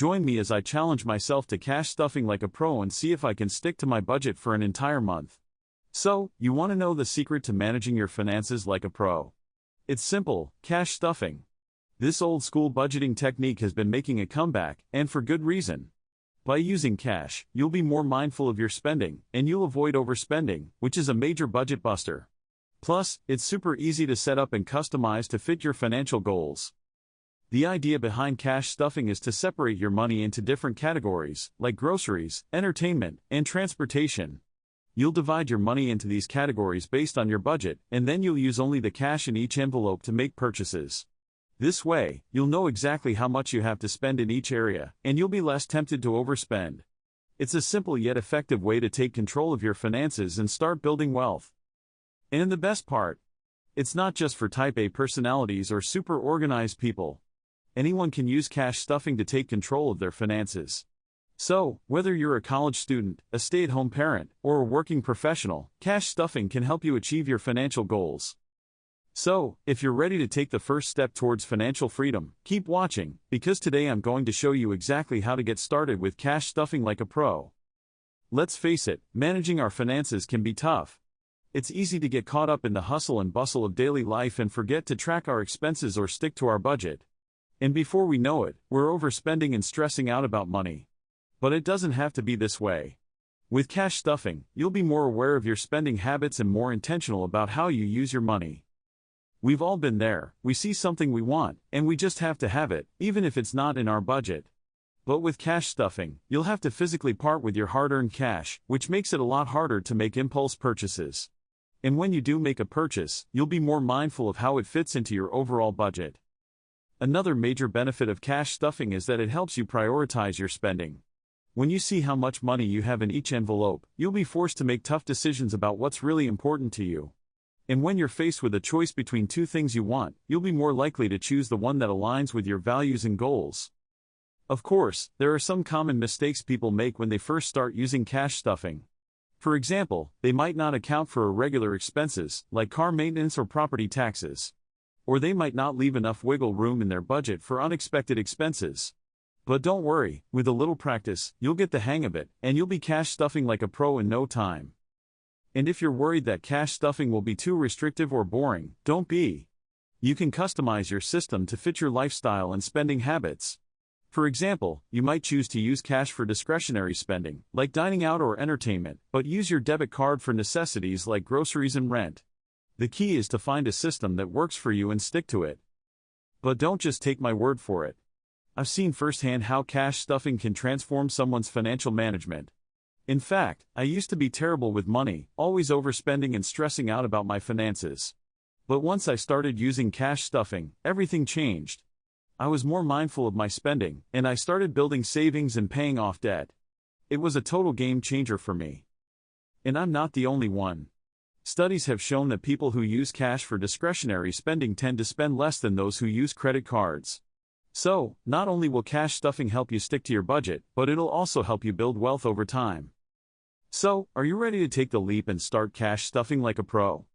Join me as I challenge myself to cash stuffing like a pro and see if I can stick to my budget for an entire month. So, you want to know the secret to managing your finances like a pro? It's simple: cash stuffing. This old-school budgeting technique has been making a comeback, and for good reason. By using cash, you'll be more mindful of your spending, and you'll avoid overspending, which is a major budget buster. Plus, it's super easy to set up and customize to fit your financial goals. The idea behind cash stuffing is to separate your money into different categories, like groceries, entertainment, and transportation. You'll divide your money into these categories based on your budget, and then you'll use only the cash in each envelope to make purchases. This way, you'll know exactly how much you have to spend in each area, and you'll be less tempted to overspend. It's a simple yet effective way to take control of your finances and start building wealth. And the best part, it's not just for type A personalities or super organized people. Anyone can use cash stuffing to take control of their finances. So, whether you're a college student, a stay-at-home parent, or a working professional, cash stuffing can help you achieve your financial goals. So, if you're ready to take the first step towards financial freedom, keep watching, because today I'm going to show you exactly how to get started with cash stuffing like a pro. Let's face it, managing our finances can be tough. It's easy to get caught up in the hustle and bustle of daily life and forget to track our expenses or stick to our budget. And before we know it, we're overspending and stressing out about money. But it doesn't have to be this way. With cash stuffing, you'll be more aware of your spending habits and more intentional about how you use your money. We've all been there. We see something we want, and we just have to have it, even if it's not in our budget. But with cash stuffing, you'll have to physically part with your hard-earned cash, which makes it a lot harder to make impulse purchases. And when you do make a purchase, you'll be more mindful of how it fits into your overall budget. Another major benefit of cash stuffing is that it helps you prioritize your spending. When you see how much money you have in each envelope, you'll be forced to make tough decisions about what's really important to you. And when you're faced with a choice between two things you want, you'll be more likely to choose the one that aligns with your values and goals. Of course, there are some common mistakes people make when they first start using cash stuffing. For example, they might not account for irregular expenses, like car maintenance or property taxes. Or they might not leave enough wiggle room in their budget for unexpected expenses. But don't worry, with a little practice, you'll get the hang of it, and you'll be cash stuffing like a pro in no time. And if you're worried that cash stuffing will be too restrictive or boring, don't be. You can customize your system to fit your lifestyle and spending habits. For example, you might choose to use cash for discretionary spending, like dining out or entertainment, but use your debit card for necessities like groceries and rent. The key is to find a system that works for you and stick to it. But don't just take my word for it. I've seen firsthand how cash stuffing can transform someone's financial management. In fact, I used to be terrible with money, always overspending and stressing out about my finances. But once I started using cash stuffing, everything changed. I was more mindful of my spending, and I started building savings and paying off debt. It was a total game changer for me. And I'm not the only one. Studies have shown that people who use cash for discretionary spending tend to spend less than those who use credit cards. So, not only will cash stuffing help you stick to your budget, but it'll also help you build wealth over time. So, are you ready to take the leap and start cash stuffing like a pro?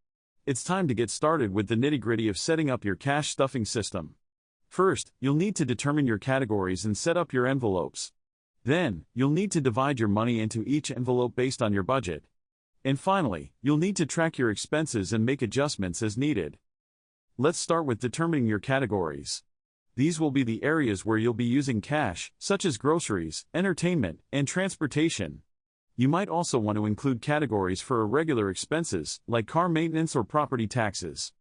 It's time to get started with the nitty-gritty of setting up your cash stuffing system. First, you'll need to determine your categories and set up your envelopes. Then, you'll need to divide your money into each envelope based on your budget. And finally, you'll need to track your expenses and make adjustments as needed. Let's start with determining your categories. These will be the areas where you'll be using cash, such as groceries, entertainment, and transportation. You might also want to include categories for irregular expenses, like car maintenance or property taxes.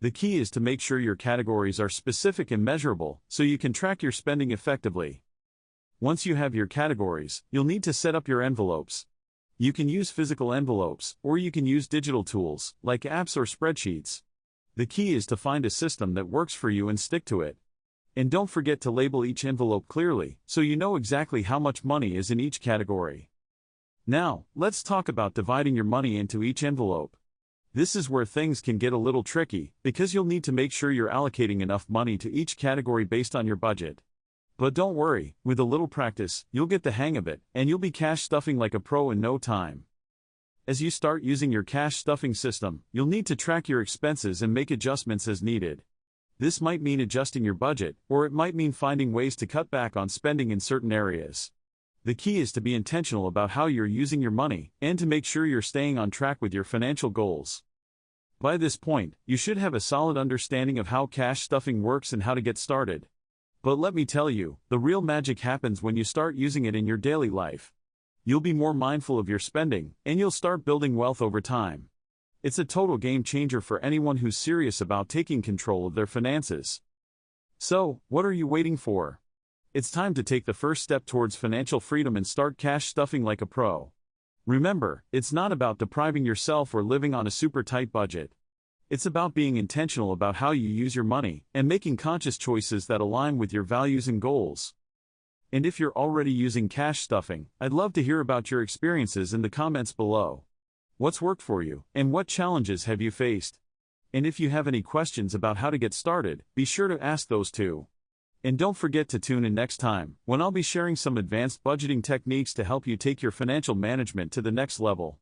The key is to make sure your categories are specific and measurable, so you can track your spending effectively. Once you have your categories, you'll need to set up your envelopes. You can use physical envelopes, or you can use digital tools, like apps or spreadsheets. The key is to find a system that works for you and stick to it. And don't forget to label each envelope clearly, so you know exactly how much money is in each category. Now, let's talk about dividing your money into each envelope. This is where things can get a little tricky, because you'll need to make sure you're allocating enough money to each category based on your budget. But don't worry, with a little practice, you'll get the hang of it, and you'll be cash stuffing like a pro in no time. As you start using your cash stuffing system, you'll need to track your expenses and make adjustments as needed. This might mean adjusting your budget, or it might mean finding ways to cut back on spending in certain areas. The key is to be intentional about how you're using your money, and to make sure you're staying on track with your financial goals. By this point, you should have a solid understanding of how cash stuffing works and how to get started. But let me tell you, the real magic happens when you start using it in your daily life. You'll be more mindful of your spending, and you'll start building wealth over time. It's a total game changer for anyone who's serious about taking control of their finances. So, what are you waiting for? It's time to take the first step towards financial freedom and start cash stuffing like a pro. Remember, it's not about depriving yourself or living on a super tight budget. It's about being intentional about how you use your money, and making conscious choices that align with your values and goals. And if you're already using cash stuffing, I'd love to hear about your experiences in the comments below. What's worked for you, and what challenges have you faced? And if you have any questions about how to get started, be sure to ask those too. And don't forget to tune in next time, when I'll be sharing some advanced budgeting techniques to help you take your financial management to the next level.